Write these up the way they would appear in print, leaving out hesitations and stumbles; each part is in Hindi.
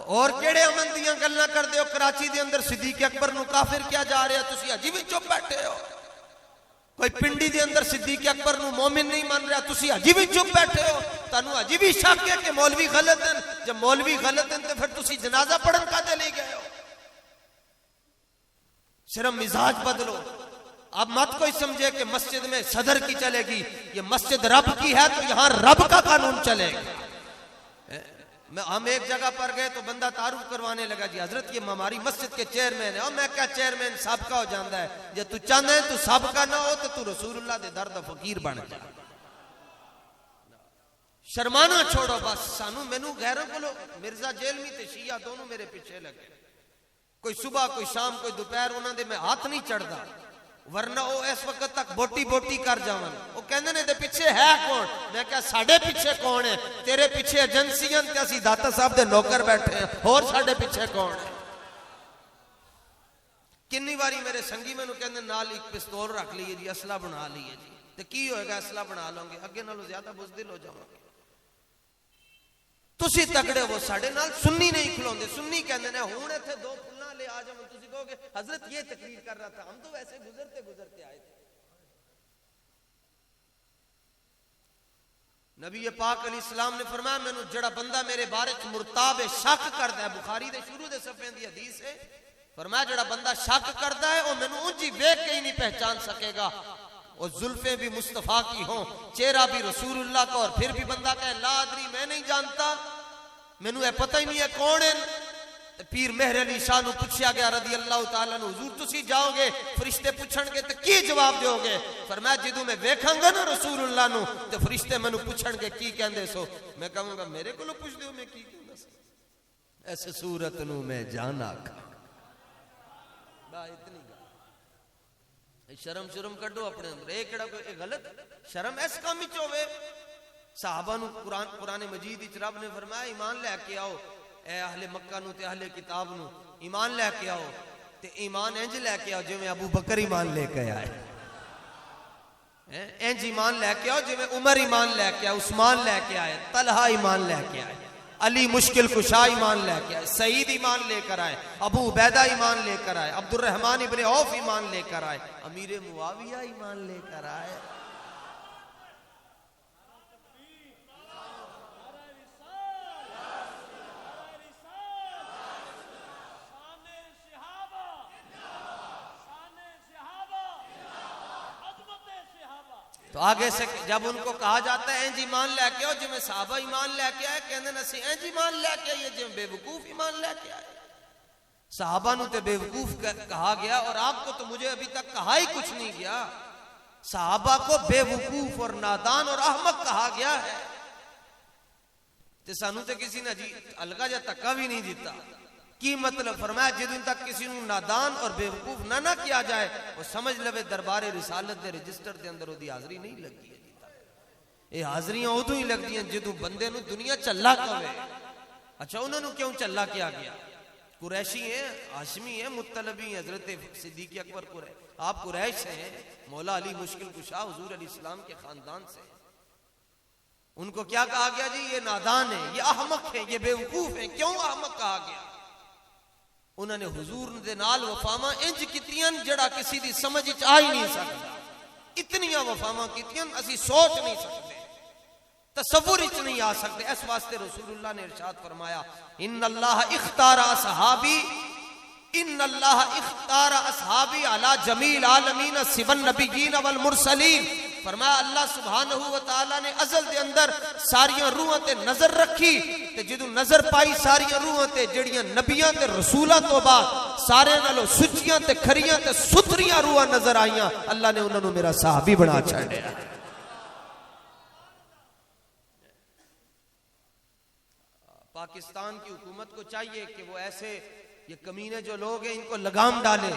और केड़े अमन दियां गल्लां करदे हो? कराची दे अंदर सिद्दीक अकबर नूं काफिर किया जा रहा, तुसी अजी भी चुप बैठे हो। कोई पिंडी दे अंदर सिद्दीक अकबर नूं मोमिन नहीं मान रहा, तुसी अजी भी चुप बैठे हो। तानू अजी भी शक है कि मौलवी गलत हैं। जब मौलवी गलत हैं तो फिर तुसी जनाजा पढ़न कादे ले गए हो? सिर्फ मिजाज बदलो। अब मत कोई समझे कि मस्जिद में सदर की चलेगी, ये मस्जिद रब की है तो यहां रब का कानून चलेगा। हम एक जगह पर गए तो बंदा तारुफ करवाने लगा, जी हजरत ये हमारी मस्जिद के चेयरमैन है। और मैं क्या चेयरमैन सबका हो जाता है? जे तू चाहता है तू सबका ना हो तो तू रसूलुल्लाह दे दर दा फकीर बन जा। शर्माना छोड़ो बस। सानू मैनू गैरों को मिर्जा जेलमी ते शिया दोनों मेरे पीछे लगे, कोई सुबह कोई शाम कोई दोपहर, उन्होंने मैं हाथ नहीं चढ़ता, वरना वो इस वक्त तक बोटी बोटी कर जावन। वो कहते ने दे पीछे है कौन? मैं क्या साडे पीछे कौन है? तेरे पीछे एजेंसियां ते असी दाता साहब दे नौकर बैठे हैं, और साडे पीछे कौन है? किन्नी बारी मेरे संगी मैनू कहते नाल एक पिस्तौल रख लीए जी, असला बना लीए जी। तो की होएगा? असला बना लोगे, अगे नालों ज्यादा बुजदिल हो जाओगे। तुसी तगड़े हो, साडे नाल सुन्नी नहीं खिलाउंदे। सुन्नी कहते ने हुण इत्थे दो फुल्लां ले आ जाओ, तुसी कहोगे हजरत ये तकरीर कर रहा था, हम तो वैसे गुजरते गुजरते आए थे। नबी पाक अलैहिस्सलाम ने फरमाया, मैनू जड़ा बंदा मेरे बारे च मुर्ताब शक करदा है, बुखारी दे शुरू दे सफे दी हदीस है, फरमाया जड़ा बंदा शक करदा है वो मैनू उंजी वेख के ही नहीं पहचान सकेगा। और जुल्फे भी मुस्तफा की हो, चेहरा भी रसूलुल्लाह का, और फिर भी बंदा कहे ला अदरी मैं नहीं जानता, मैनू ये पता ही नहीं है कौन है। पीर मेहर अली शाह नू पूछा गया रदी अल्लाह तआला नू, हुजूर तुसी जाओगे फरिश्ते पूछणगे तो की जवाब दोगे? फरमाया जिदों मैं वेखांगा ना रसूलुल्लाह नू तो फरिश्ते मैनू पूछणगे की कहंदे सो, मैं कहूंगा मेरे कोलों पूछ दियो मैं की कहंदा सी। ऐसे सूरत नू मैं जाना खा। बा इतनी शर्म शर्म कड्डो अपने अंदर। एक कोई गलत शर्म इस काम विच होवे। सहाबा नू कुरान मजीद विच रब ने फरमाया ईमान लैके आओ, ए अहले मक्का नू ते अहले किताब नू ईमान लैके आओ। ते ईमान इंज लैके आओ जिवें अबू बकर ईमान लेके आए, इंज ईमान लैके आओ जिवें उमर ईमान लैके आए, उस्मान लैके आए, तलहा ईमान लैके आए, अली मुश्किल कुशा ईमान लेकर आए, सईद ईमान लेकर आए, अबू उबैदा ईमान लेकर आए, अब्दुर्रहमान इब्ने औफ ईमान लेकर आए, अमीर मुआविया ईमान लेकर आए। तो आगे से जब उनको कहा जाता है इंज ईमान लेके आओ जिवें सहाबा ईमान लेके आए, कहंदे ने असीं इंज ईमान लेके आइए जिवें बेवकूफ ईमान लेके आए। सहाबा नूं ते बेवकूफ कहा गया और आपको तो मुझे अभी तक कहा ही कुछ नहीं गया। सहाबा को बेवकूफ और नादान और अहमक कहा गया है। ते सानू ते किसी ने जी अलगा जा धक्का भी नहीं दिता। की मतलब? फरमाया जिदों तक किसी नूं नादान और बेवकूफ ना किया जाए वो समझ लवे दरबारे रिसालत दे रजिस्टर के अंदर ओदी हाजरी नहीं लगती है। ये हाजरियां उदों ही लगदियां जदों बंदे नूं दुनिया चल्ला कहे। अच्छा उन्हां नूं क्यों चल्ला किया गया? कुरैशी है, हाशमी है, मुत्तलबी हजरत सिद्दीक अकबर कुरैश, आप कुरैश हैं, मौला अली मुश्किल कुशा हुजूर अली सलाम के खानदान से। उनको क्या कहा गया जी? ये नादान है, ये अहमक है, ये बेवकूफ है। क्यों अहमक कहा गया? उन्होंने हुजूर दे नाल वफावां इंज कीतियां जड़ा किसी दी समझ विच आ ही नहीं सकदा। इतनियां वफावां कीतियां असी सोच नहीं सकते, तसव्वुर विच नहीं आ सकते। इस वास्ते रसूलुल्लाह ने इरशाद फरमाया इन्नल्लाह इख्तारा असहाबी, इन्नल्लाह इख्तारा असहाबी अला जमील आलमीन सिवन नबिय्यीन वल मुरसलीन। फरमाया अल्लाह सुब्हानहू व तआला ने अज़ल दे अंदर सारियां रूहां ते नजर रखी ते जदों नजर पाई सारियां रूहां ते जड़ियां नबियां ते रसूलां तो बाद सारे नालों सुच्चियां ते खरियां ते सुथरियां रूहां नजर आईयां। अल्लाह ने उन्हां नूं मेरा सहाबी बना छड़िया। पाकिस्तान की हुकूमत को चाहिए कि वो ऐसे ये कमीने जो लोग हैं इनको लगाम डाले,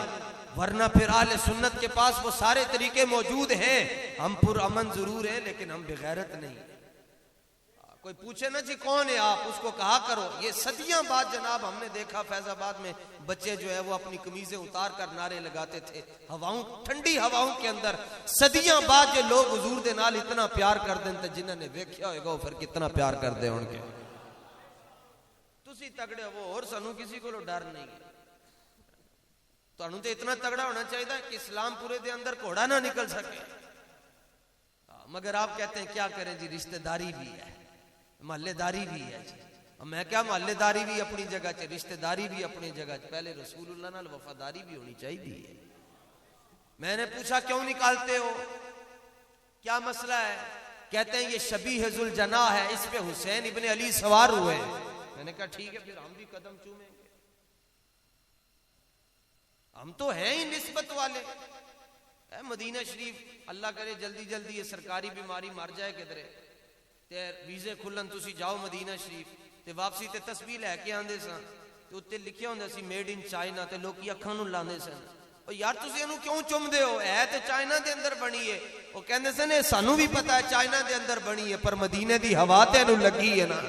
वरना फिर आले सुन्नत के पास वो सारे तरीके मौजूद हैं। हम पुरअमन जरूर है लेकिन हम बेगैरत नहीं। कोई पूछे ना जी कौन है आप, उसको कहा करो ये सदियां बाद जनाब हमने देखा फैजाबाद में बच्चे जो है वो अपनी कमीजें उतार कर नारे लगाते थे हवाओं, ठंडी हवाओं के अंदर। सदियां बाद जो लोग हुजूर दे नाल इतना प्यार कर दें, जिन्होंने देखा होगा फिर कितना प्यार कर दे उनके। तुसी तगड़े हो और सानू किसी को डर नहीं है। तुहानू तो इतना तगड़ा होना चाहिए कि इस्लाम पूरे दे अंदर घोड़ा ना निकल सके। मगर आप कहते हैं क्या करें जी, रिश्तेदारी भी है, मोहल्लेदारी भी है जी। मैं क्या, मोहल्लेदारी भी अपनी जगह च, रिश्तेदारी भी अपनी जगह च, पहले रसूलुल्लाह नाल वफादारी भी होनी चाहिए। मैंने पूछा क्यों निकालते हो, क्या मसला है? कहते हैं ये शबीह जुल जना है, इस पे हुसैन इब्ने अली सवार हुए। मैंने कहा ठीक है, फिर हम भी कदम चूमेंगे, हम तो हैं ही निस्बत वाले। मदीना शरीफ अल्लाह करे जल्दी जल्दी ये सरकारी बीमारी मर जाए किधरे ते वीजे खुलन, तुसी जाओ मदीना शरीफ ते वापसी ते तस्वीर लैके आंदे सन ते उत्ते लिखिया हुंदा सी मेड इन चाइना ते लोग अखां नूं लांदे सन। ओ यार तुसी इहनूं क्यों चुमदे हो, है ते चाइना दे अंदर बनी है। वो कहंदे सन ये सानू भी पता है चाइना दे अंदर बनी है, पर मदीने दी हवा ते इहनूं लगी है ना,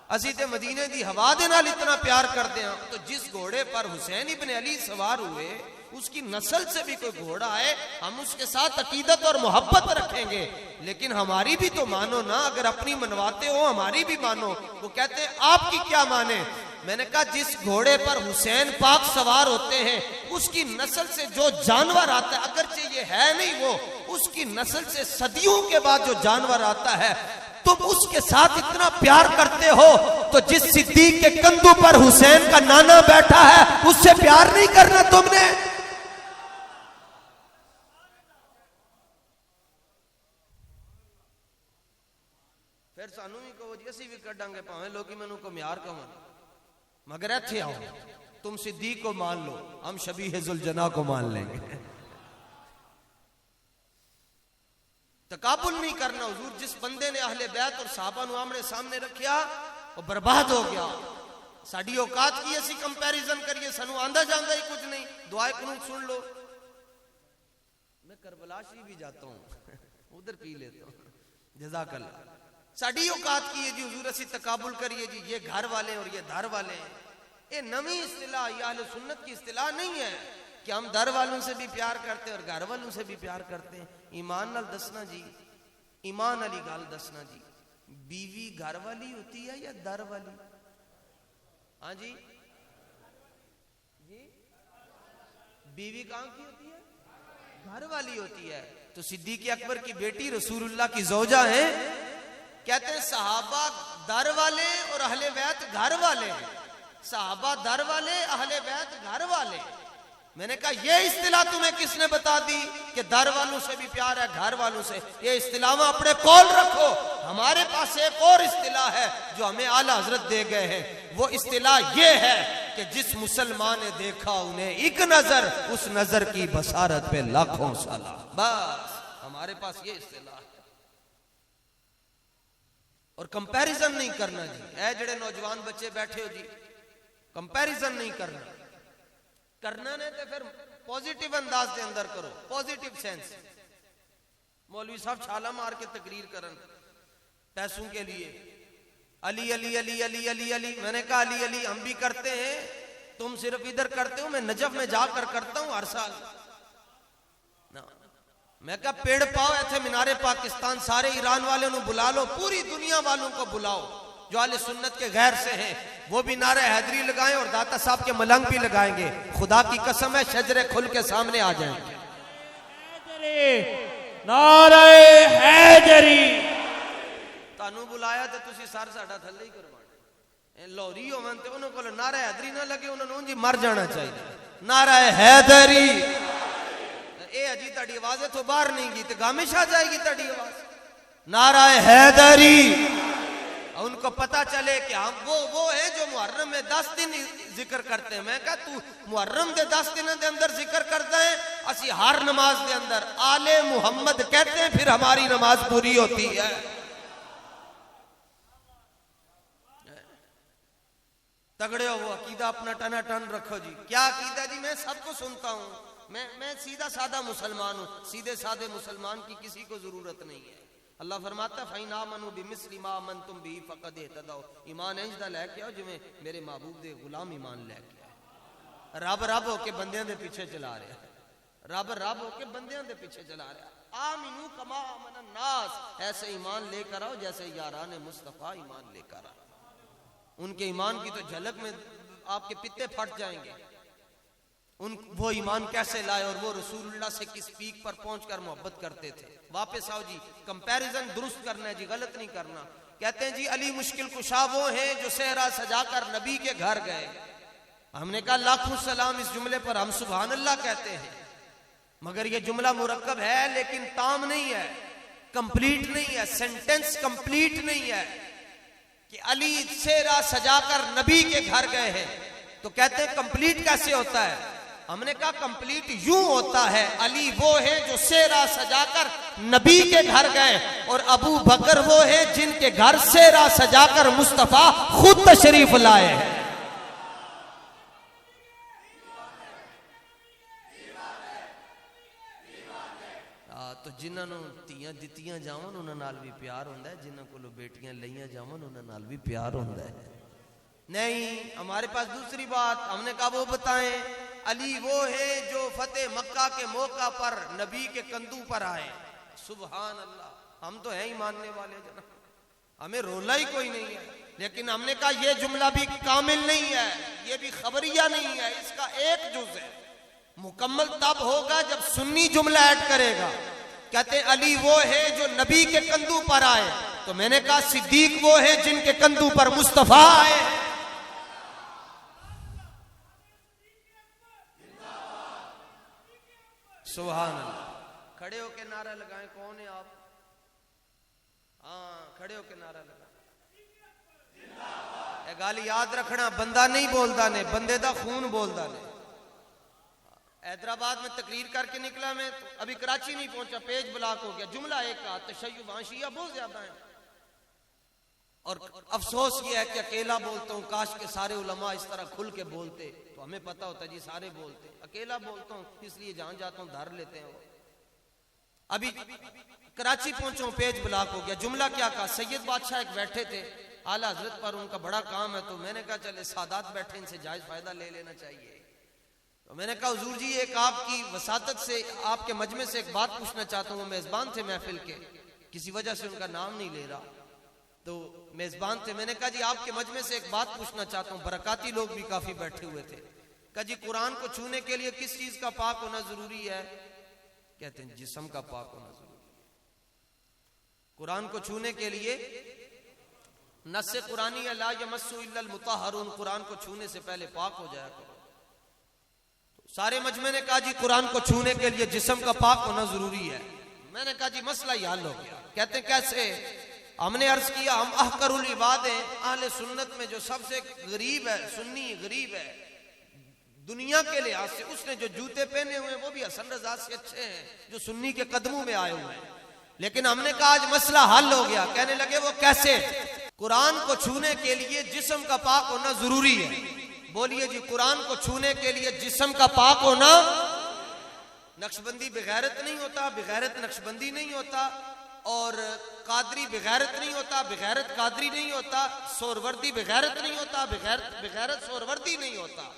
असी ते मदीने दी हवा दे नाल इतना प्यार करते हैं। तो जिस घोड़े पर हुसैन इब्ने अली सवार हुए उसकी नस्ल से भी कोई घोड़ा आए, हम उसके साथ अकीदत और मोहब्बत रखेंगे, लेकिन हमारी भी तो मानो ना, अगर अपनी मनवाते हो हमारी भी मानो। वो कहते हैं आपकी क्या माने? मैंने कहा जिस घोड़े पर हुसैन पाक सवार होते हैं उसकी नस्ल से जो जानवर आता है, अगरचे ये है नहीं वो, उसकी नस्ल से सदियों के बाद जो जानवर आता है तुम उसके साथ इतना प्यार करते हो, तो जिस सिद्दीक के कंधों पर हुसैन का नाना बैठा है उससे प्यार नहीं करना तुमने? फिर सानू भी कहो जी असी भी कटांगे, भावें लोग मैनू घुमियार कहन, मगर इत्थे आओ तुम सिद्दीक को मान लो, हम शबीह जुल जना को मान लेंगे। तकाबुल नहीं करना। हुजूर जिस बंदे ने अहले बैत और सहाबा नूं आमने सामने रखिया वो बर्बाद हो गया। साडी औकात की असी कंपैरिजन करिए, सानू आंदा जांदा ही कुछ नहीं। दुआए कुनूत सुन लो, मैं करबला शरीफ भी जाता हूं उधर पी लेता हूं, जज़ाकल्लाह। साडी औकात की है जी हुजूर असी तकाबुल करिए जी, ये घर वाले और ये दर वाले हैं। ये नवी इस्तिलाह, ये अहले सुन्नत की इस्तिलाह नहीं है कि हम दर वालों से भी प्यार करते हैं और घर वालों से भी प्यार करते हैं। ईमान नाल दसना जी, ईमान वाली गाल दसना जी, बीवी घर वाली होती है या दर वाली? हाँ जी जी, बीवी कहाँ की होती है? घर वाली होती है। तो सिद्दीक अकबर की बेटी रसूलुल्लाह की ज़ौजा है। कहते हैं सहाबा दर वाले और अहले बैत घर वाले, सहाबा दर वाले अहले बैत घर वाले। मैंने कहा ये इस्तिलाह तुम्हें किसने बता दी कि दर वालों से भी प्यार है घर वालों से? ये इस्तिलाह अपने कौल रखो। हमारे पास एक और इस्तिलाह है जो हमें आला हजरत दे गए हैं। वो इस्तिलाह ये है कि जिस मुसलमान ने देखा उन्हें एक नजर, उस नजर की बसारत पे लाखों सलाम। बस हमारे पास ये इस्तिलाह है। और कंपैरिजन नहीं करना जी। ऐ जड़े नौजवान बच्चे बैठे हो जी, कंपैरिजन नहीं करना। करना ने तो फिर पॉजिटिव अंदाज के अंदर करो, पॉजिटिव सेंस। मौलवी साहब छाला मार के तकरीर करन पैसों के लिए, अली अली अली अली अली अली। मैंने कहा अली अली हम भी करते हैं, तुम सिर्फ इधर करते हो, मैं नजफ में जाकर करता हूं हर साल ना। मैं कहा पेड़ पाओ ऐसे मीनारे पाकिस्तान, सारे ईरान वाले नु बुला लो, पूरी दुनिया वालों को बुलाओ जो आले सुन्नत के गैर से हैं, वो भी नारे हैदरी लगाएं और दाता साहब के मलंग भी लगाएंगे। खुदा की कसम है शजरे खुल के सामने आ जाएंगे। नारे हैदरी तानू बुलाया तो तुसी सर साडा थल्ले ही करवाना। लाहौरी होवन ते उन्हां कोल नारा हैदरी ना लगे, उन्हां नूं जी मर जाना चाहिए। नारा हैदरी। ए अजी ताड़ी आवाज तो बाहर नहीं गई तो गामिश आ जाएगी ताड़ी आवाज। नारा हैदरी। उनको पता चले कि हम वो है जो मुहर्रम में 10 दिन जिक्र करते हैं। मैं कहा तू मुहर्रम दे 10 दिन के अंदर जिक्र करता है, असी हर नमाज के अंदर आले मुहम्मद कहते हैं, फिर हमारी नमाज पूरी होती है। तगड़े हो वो अकीदा अपना टना टन रखो जी। क्या अकीदा जी? मैं सबको सुनता हूं, मैं सीधा साधा मुसलमान हूं। सीधे साधे मुसलमान की किसी को जरूरत नहीं है। अल्लाह फरमाता है फ़इन आमनू बिमिस्लि मा आमनतुम बिही फ़क़द इहतदौ। ईमान इंजदा लेके आओ जिवें मेरे महबूब दे गुलाम ईमान लेके आए। रब रब होके बंदियां दे पीछे चला रहा है, रब रब होके बंदियां दे पीछे चला रहा है। आमिनू कमा आमनन नास, ऐसे ईमान लेकर आओ जैसे यारान मुस्तफा ईमान लेकर आए। उनके ईमान की तो झलक में आपके पित्ते फट जाएंगे। वो ईमान कैसे लाए और वो रसूलुल्लाह से किस पीक पर पहुंचकर मोहब्बत करते थे। वापस आओ जी, कंपैरिजन दुरुस्त करना है जी, गलत नहीं करना। कहते हैं जी अली मुश्किल कुशा वो हैं जो सेहरा सजाकर नबी के घर गए। हमने कहा लाखों सलाम, इस जुमले पर हम सुभान अल्लाह कहते हैं, मगर ये जुमला मुरक्कब है लेकिन ताम नहीं है, कंप्लीट नहीं है, सेंटेंस कंप्लीट नहीं है कि अली सेहरा सजाकर नबी के घर गए हैं। तो कहते हैं कंप्लीट कैसे होता है? हमने कहा कंप्लीट यूं होता है, अली वो है जो सेहरा सजाकर नबी के घर गए और अबू बकर वो है जिनके घर सेहरा सजाकर मुस्तफा खुद तशरीफ लाए हैं। तो जिन्होंने ਧੀਆਂ ਦਿੱਤੀਆਂ ਜਾਵਨ ਉਹਨਾਂ ਨਾਲ भी प्यार होता है, जिन्हों को बेटियां लईयां जावन ਉਹਨਾਂ ਨਾਲ भी प्यार होता है। नहीं, हमारे पास दूसरी बात, हमने कहा वो बताएं अली वो है जो फतेह मक्का के मौका पर नबी के कंधों पर आए। सुभान अल्लाह, हम तो हैं ही मानने वाले जनाब, हमें रोला ही कोई नहीं है। लेकिन हमने कहा यह जुमला भी कामिल नहीं है, यह भी खबरिया नहीं है, इसका एक जुज है। मुकम्मल तब होगा जब सुन्नी जुमला ऐड करेगा। कहते अली वो है जो नबी के कंधों पर आए, तो मैंने कहा सिद्दीक वो है जिनके कंधों पर मुस्तफा आए। सुभान अल्लाह। खड़े होके नारा लगाएं, कौन है आप? हाँ, खड़े होके नारा लगाएं। गाली याद रखना, बंदा नहीं बोलता ने, बंदे दा खून बोलता ने। हैदराबाद में तकरीर करके निकला मैं, तो अभी कराची नहीं पहुंचा, पेज ब्लॉक हो गया। जुमला एक का तशय्युब आशिया बहुत ज्यादा है और अफसोस ये है कि अकेला बोलता हूँ, काश के सारे उलमा इस तरह खुल के बोलते तो हमें पता होता जी सारे बोलते। अकेला बोलता हूँ इसलिए जहां जाता हूँ धर लेते हैं वो। अभी कराची पहुंचा हूँ, पेज ब्लॉक हो गया। जुमला क्या कहा? सैयद बादशाह एक बैठे थे, आला हजरत पर उनका बड़ा काम है, तो मैंने कहा चले सादात बैठे, इनसे जायज फायदा ले लेना चाहिए। तो मैंने कहा हुजूर जी एक आपकी वसातत से, आपके मजमे से एक बात पूछना चाहता हूँ। मेजबान थे महफिल के, किसी वजह से उनका नाम नहीं ले रहा, तो मेजबान थे। मैंने कहा जी आपके मजमे से एक बात पूछना चाहता हूँ, बरकाती लोग भी काफी बैठे हुए थे। कहा जी कुरान को छूने के लिए किस चीज का पाक होना जरूरी है? कहते हैं जिस्म का पाक होना जरूरी है। कुरान को छूने के लिए नस्से कुरानी ला यमस्सु इल्लल मुतहहरून, कुरान को छूने से पहले पाक हो जाया करो। सारे मजमे ने कहा जी कुरान को छूने के लिए जिस्म का पाक होना जरूरी है। मैंने कहा जी मसला ही हल हो गया। कहते कैसे? हमने अर्ज किया हम अहकरुल इबाद हैं, अहले सुन्नत में जो सबसे गरीब है, सुन्नी गरीब है दुनिया के लिहाज से। उसने जो जूते पहने हुए वो भी हसन रजा से अच्छे हैं, जो सुन्नी के कदमों में आए हुए हैं। लेकिन हमने कहा आज मसला हल हो गया। कहने लगे वो कैसे? कुरान को छूने के लिए जिस्म का पाक होना जरूरी है। बोलिए जी, कुरान को छूने के लिए जिस्म का पाक होना। नक्शबंदी बेगैरत नहीं होता, बेगैरत नक्शबंदी नहीं होता, और कादरी बेगैरत नहीं होता, बेगैरत कादरी नहीं होता, सोरवर्दी बेगैरत नहीं होता, बेगैरत सोरवर्दी नहीं होता,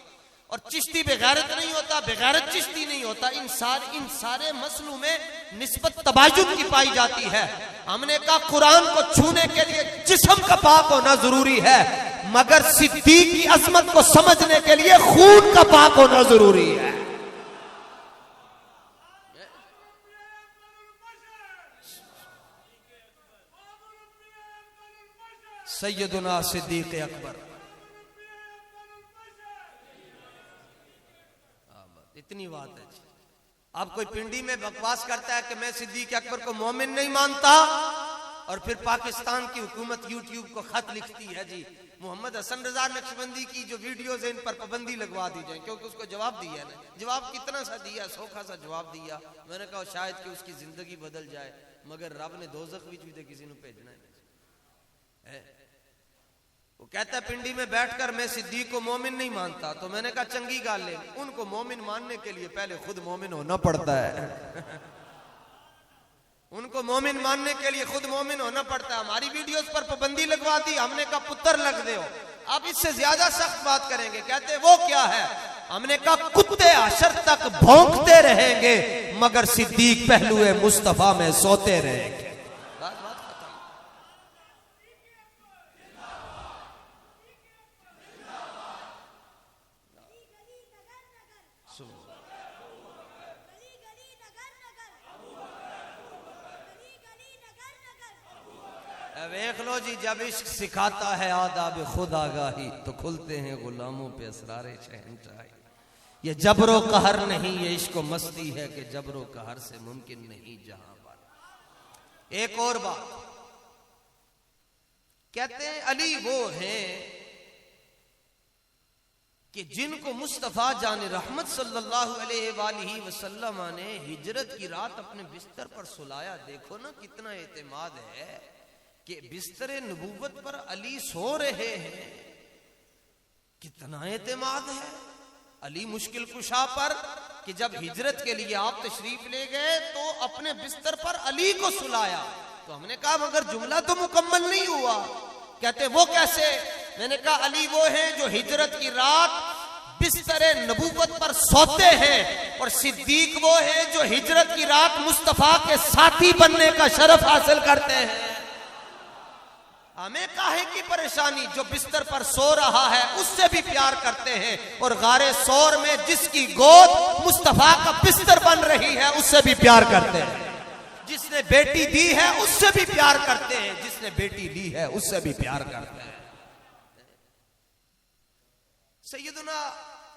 और चिश्ती बेगैरत नहीं होता, बेगैरत चिश्ती नहीं होता। इन सारे मसलों में निस्बत तबायुन की पाई जाती है। हमने कहा कुरान को छूने के लिए जिस्म का पाक होना जरूरी है, मगर सिद्दीक की अजमत को समझने के लिए खून का पाक होना जरूरी है। सैयदुना सिद्दीक अकबर। इतनी बात है। अब कोई पिंडी में बकवास करता है कि मैं सिद्दीक अकबर को मोमिन नहीं मानता, और फिर पाकिस्तान की हुकूमत यूट्यूब को खत लिखती है जी मोहम्मद हसन रजा नक्शबंदी की जो वीडियोज है इन पर पाबंदी लगवा दी जाए, क्योंकि उसको जवाब दिया ना। जवाब कितना सा दिया? सोखा सा जवाब दिया। मैंने कहा शायद कि उसकी जिंदगी बदल जाए, मगर रब ने दोज़ख विच भी किसी ने भेजना है। वो कहता है पिंडी में बैठकर मैं सिद्दीक को मोमिन नहीं मानता। तो मैंने कहा चंगी गाल ले, उनको मोमिन मानने के लिए पहले खुद मोमिन होना पड़ता है। उनको मोमिन मानने के लिए खुद मोमिन होना पड़ता है। हमारी वीडियोस पर पाबंदी लगवा दी, हमने कहा पुत्र लग दे हो। अब इससे ज्यादा सख्त बात करेंगे। कहते वो क्या है? हमने कहा कुत्ते हशर तक भौंकते रहेंगे मगर सिद्दीक पहलुए मुस्तफा में सोते रहेंगे। देख लो जी, जब इश्क सिखाता है आदाब खुद आगाही तो खुलते हैं गुलामों पे असरारे शहंशाही। ये जबरो कहर नहीं, ये इश्क मस्ती है कि जबरो कहर से मुमकिन नहीं जहां पर। एक और बात कहते हैं, अली वो हैं कि जिनको मुस्तफा जान रहमत सल्लल्लाहु अलैहि वसल्लम ने हिजरत की रात अपने बिस्तर पर सुलाया। देखो ना कितना एतमाद है कि बिस्तरे नबूवत पर अली सो रहे हैं, कितना एतमाद है अली मुश्किल कुशा पर कि जब हिजरत के लिए आप तशरीफ ले गए तो अपने बिस्तर पर अली को सुलाया। तो हमने कहा मगर जुमला तो मुकम्मल नहीं हुआ। कहते वो कैसे? मैंने कहा अली वो हैं जो हिजरत की रात बिस्तरे नबूवत पर सोते हैं, और सिद्दीक वो हैं जो हिजरत की रात मुस्तफा के साथी बनने का शरफ हासिल करते हैं। हमें काहे की परेशानी? जो बिस्तर पर सो रहा है उससे भी प्यार करते हैं, और गारे सौर में जिसकी गोद मुस्तफा का बिस्तर बन रही है उससे भी प्यार करते हैं। जिसने बेटी दी है उससे भी प्यार करते हैं, जिसने बेटी ली है उससे भी प्यार करते हैं। सैयदना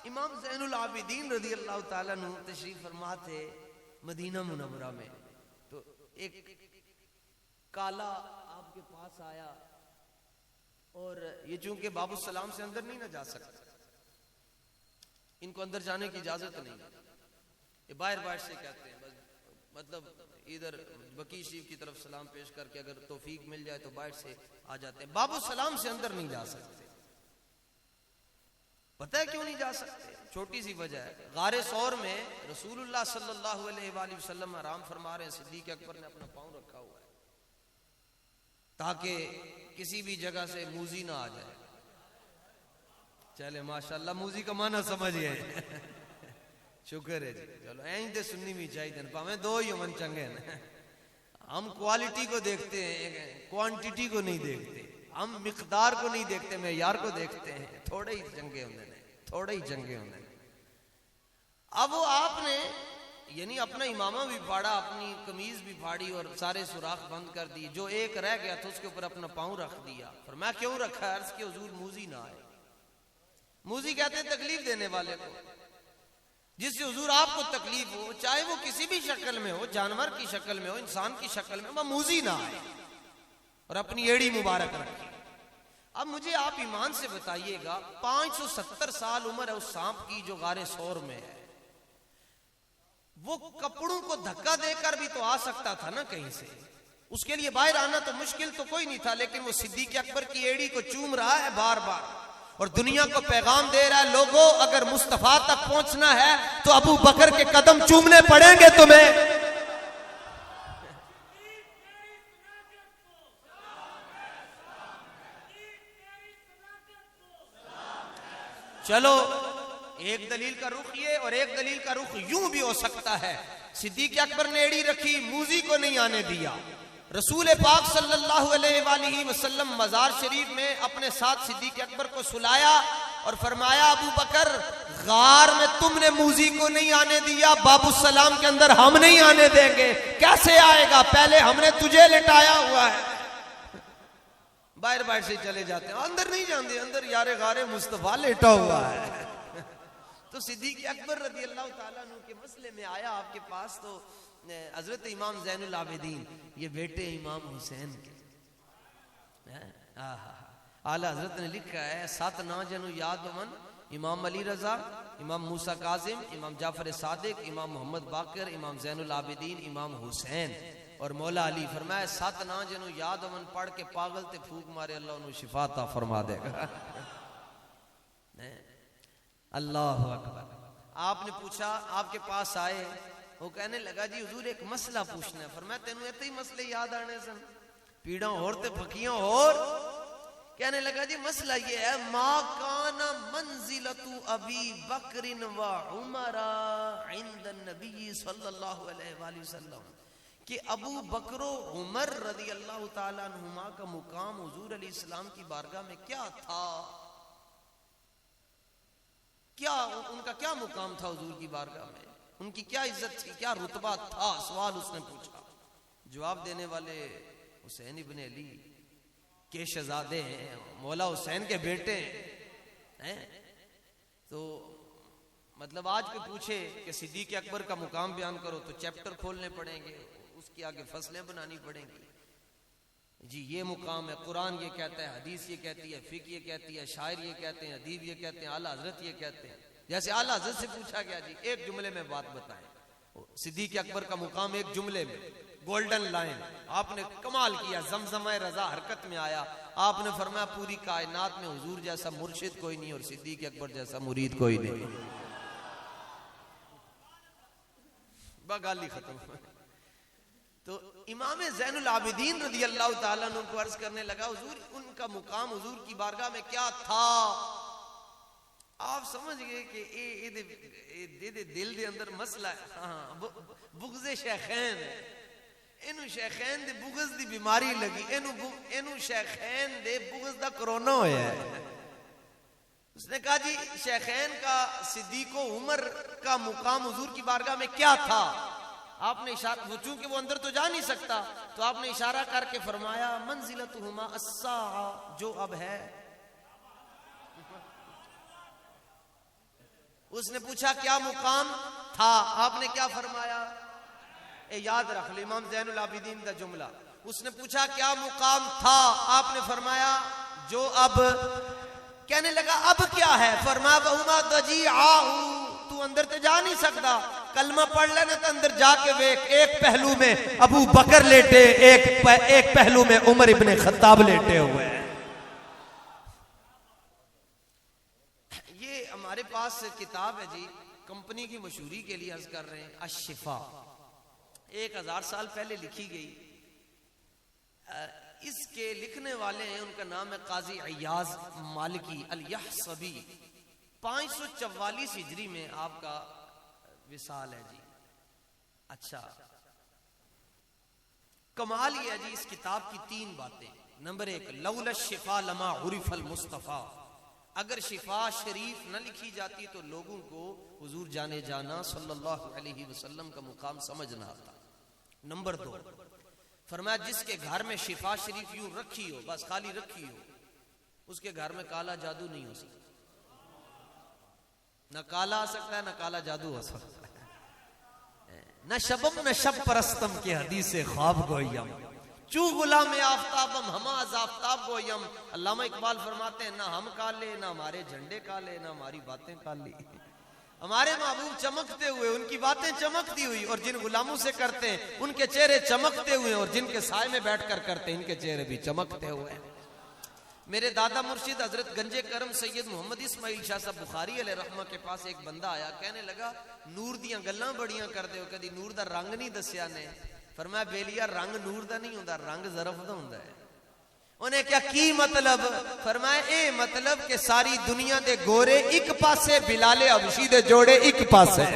इमाम ज़ैनुल आबिदीन रज़ी अल्लाह ताला अन्हु तशरीफ फरमा थे मदीना मुनव्वरा में, तो एक काला आपके पास आया, और ये चूंकि बाबू सलाम से अंदर नहीं ना जा सकते, इनको अंदर जाने की इजाजत नहीं, ये बाहर बाहर से कहते हैं, मतलब इधर बकी शरीफ की तरफ सलाम पेश करके अगर तौफीक मिल जाए तो बाहर से आ जाते हैं। बाबू सलाम से अंदर नहीं जा सकते। पता है क्यों नहीं जा सकते? छोटी सी वजह है। गारे सौर में रसूलुल्लाह सल्लल्लाहु अलैहि वसल्लम आराम फरमा रहे हैं, सिद्दीक अकबर ने अपना पांव रखा हुआ है ताकि किसी भी जगह से मूजी ना आ जाए। चले माशाल्लाह, मूजी का माना समझिए। शुक्र है जी। चलो ऐं तो सुननी भी चाहिए, भावे दो ही मन चंगे न। हम क्वालिटी को देखते हैं, क्वांटिटी को नहीं देखते। हम मिकदार को नहीं देखते, मेयार को देखते हैं। थोड़े ही चंगे होंगे, थोड़े ही चंगे होंगे। अब वो आपने यानी अपना इमामा भी फाड़ा, अपनी कमीज भी फाड़ी और सारे सुराख बंद कर दिए। जो एक रह गया था उसके ऊपर अपना पांव रख दिया। पर मैं क्यों रखा? अर्ज के हुजूर मूजी ना आए। मूजी कहते हैं तकलीफ देने वाले को। जिससे हुजूर आपको तकलीफ हो, चाहे वो किसी भी शक्ल में हो, जानवर की शक्ल में हो, इंसान की शक्ल में, वह मूजी ना आए और अपनी एड़ी मुबारक रखे। अब मुझे आप ईमान से बताइएगा, 570 साल उम्र है उस सांप की जो गारे सौर में है। वो कपड़ों को धक्का देकर भी तो आ सकता था ना कहीं से। उसके लिए बाहर आना तो मुश्किल तो कोई नहीं था, लेकिन वो सिद्दीक अकबर की एड़ी को चूम रहा है बार बार और दुनिया को पैगाम दे रहा है, लोगों अगर मुस्तफा तक पहुंचना है तो अबू बकर के कदम चूमने पड़ेंगे तुम्हें। चलो एक दलील का रुख ये और एक दलील का रुख यूं भी हो सकता है। सिद्दीक अकबर ने एड़ी रखी, मूजी को नहीं आने दिया। रसूल पाक सल्लल्लाहु अलैहि वसल्लम मजार शरीफ में अपने साथ सिद्दीक अकबर को सुलाया और फरमाया, अबू बकर गार में तुमने मूजी को नहीं आने दिया, बाबू सलाम के अंदर हम नहीं आने देंगे। कैसे आएगा? पहले हमने तुझे लिटाया हुआ है। बाहर बाहर से चले जाते हैं, अंदर नहीं जाते। अंदर यारे गारे मुस्तफा लेटा हुआ है। तो सिद्दीक अकबर रज़ी अल्लाह ताला अन्हु के मसले में आया आपके पास, तो हजरत इमाम ज़ैनुल आबिदीन, ये बेटे इमाम हुसैन के, आला हजरत ने लिखा है, 7 नाजनु याद मन, इमाम अली रजा, इमाम मूसा काजिम, इमाम जाफर सादिक, इमाम मोहम्मद बाकर, इमाम ज़ैनुल आबिदीन, इमाम हुसैन और मौला अली। फरमाया 7 नाजनु याद मन पढ़ के पागल ते फूक मारे, अल्लाह उन्हें शिफा अता फरमा देगा। अल्लाह अकबर। आपने पूछा, आपके पास आए, वो कहने लगा जी हुजूर एक मसला पूछना है। फरमाया तेनू इतने ही मसले याद आने सन, पीड़ा और ते फकियां और। कहने लगा जी मसला ये है, मा काना मंजिलतु अबी बकरिन व उमरा इंद नबी सल्लल्लाहु अलैहि वसल्लम, कि अबू बकर उमर रज़ी अल्लाह ताला अन्हुमा का मुकाम हुजूर अलैहिस्सलाम की बारगाह में क्या था। क्या उनका क्या मुकाम था हुजूर की बारगाह में, उनकी क्या इज्जत थी, क्या रुतबा था, सवाल उसने पूछा। जवाब देने वाले हुसैन इब्ने अली के शहजादे हैं, मौला हुसैन के बेटे हैं। तो मतलब आज पे पूछे कि सिद्दीक़ अकबर का मुकाम बयान करो तो चैप्टर खोलने पड़ेंगे, उसके आगे फसलें बनानी पड़ेंगी। जी ये मुकाम है, कुरान ये कहता है, हदीस ये कहती है, फिक ये कहती है, शायर ये कहते हैं, अदीब ये कहते हैं, आला हजरत ये कहते हैं। जैसे आला हजरत से पूछा गया जी एक जुमले में बात बताएं, सिद्दीक़ अकबर का मुकाम एक जुमले में, गोल्डन लाइन। आपने कमाल किया, ज़मज़म-ए रज़ा हरकत में आया। आपने फरमाया पूरी कायनात में हुजूर जैसा मुर्शिद कोई नहीं और सिद्दीक़ अकबर जैसा मुरीद कोई नहीं। बगाली खत्म। तो इमाम ज़ैनुल आबिदीन रज़ी अल्लाह ताला अन्हु को अर्ज करने लगा, हुजूर उनका मुकाम हुजूर की बारगाह में क्या था। आप समझ गए कि ए दिल दे अंदर मसला है। हाँ, बुग़्ज़े शेखैन है, इनू शेखैन दे बुग़्ज़ दी बीमारी लगी, इनू शेखैन दे बुग़्ज़ दा कोरोना होया है। उसने कहा जी शेखैन का सिद्दीक़ उमर का मुकाम हुजूर की बारगाह में क्या था। आपने इशारा, वो चूंकि वो अंदर तो जा नहीं सकता, तो आपने इशारा करके फरमाया मंजिलतुहुमा अस्सा, जो अब है। उसने पूछा क्या मुकाम था, आपने क्या फरमाया, याद रख लो इमाम ज़ैनुल आबिदीन का जुमला। उसने पूछा क्या मुकाम था, आपने फरमाया जो अब। कहने लगा अब क्या है, फरमाया बहुमा दजीआहु, तू अंदर तो जा नहीं सकता, कलमा पढ़ लेना तो अंदर जाके वेख, एक पहलू में अबू बकर लेटे, एक पहलू में उमर इब्ने खत्ताब लेटे हुए हैं। ये हमारे पास किताब है जी, कंपनी की मशहूरी के लिए अर्ज कर रहे हैं, अश-शिफा, 1000 साल पहले लिखी गई। इसके लिखने वाले हैं, उनका नाम है काजी अय्याज मालिकी अल-यहसबी। 544 हिजरी में आपका विसाल है जी। अच्छा, कमाल ये है जी इस किताब की 3 बातें। नंबर 1, लौला शिफा लमा उरिफल मुस्तफा, अगर शिफा शरीफ न लिखी जाती तो लोगों को हुजूर जाने जाना सल्लल्लाहु अलैहि वसल्लम का मुकाम समझ ना आता। नंबर 2, फरमाया जिसके घर में शिफा शरीफ यूं रखी हो, बस खाली रखी हो, उसके घर में काला जादू नहीं हो सकता। न काला आ सकता है, न काला जादू हो सकता है। न शबम न शब परस्तम के हदीस ख्वाब गोयम, चू गुलाम आफताबम हमाज आफताब गोयम। अल्लामा इकबाल फरमाते हैं ना हम काले, ना हमारे झंडे काले, ना हमारी बातें काली। हमारे महबूब चमकते हुए, उनकी बातें चमकती हुई, और जिन गुलामों से करते हैं उनके चेहरे चमकते हुए, और जिनके साए में बैठकर करते हैं इनके चेहरे भी चमकते हुए। मेरे दादा मुर्शिद हजरत गंजे करम सैयद मोहम्मद इस्माइल शाह साहब बुखारी अलैहि रहमा के पास एक बंदा आया, कहने लगा नूर दियां गल्लां बड़ियां करदे हो, कदी नूर दा रंग नहीं दस्या ने। फरमाया बेलिया रंग नूर दा नहीं हुंदा, रंग ज़रफ दा हुंदा है। उन्हें क्या की मतलब, फरमाया ए मतलब कि सारी दुनिया दे गोरे एक पासे, बिलाले हबशी दे जोड़े एक पासे।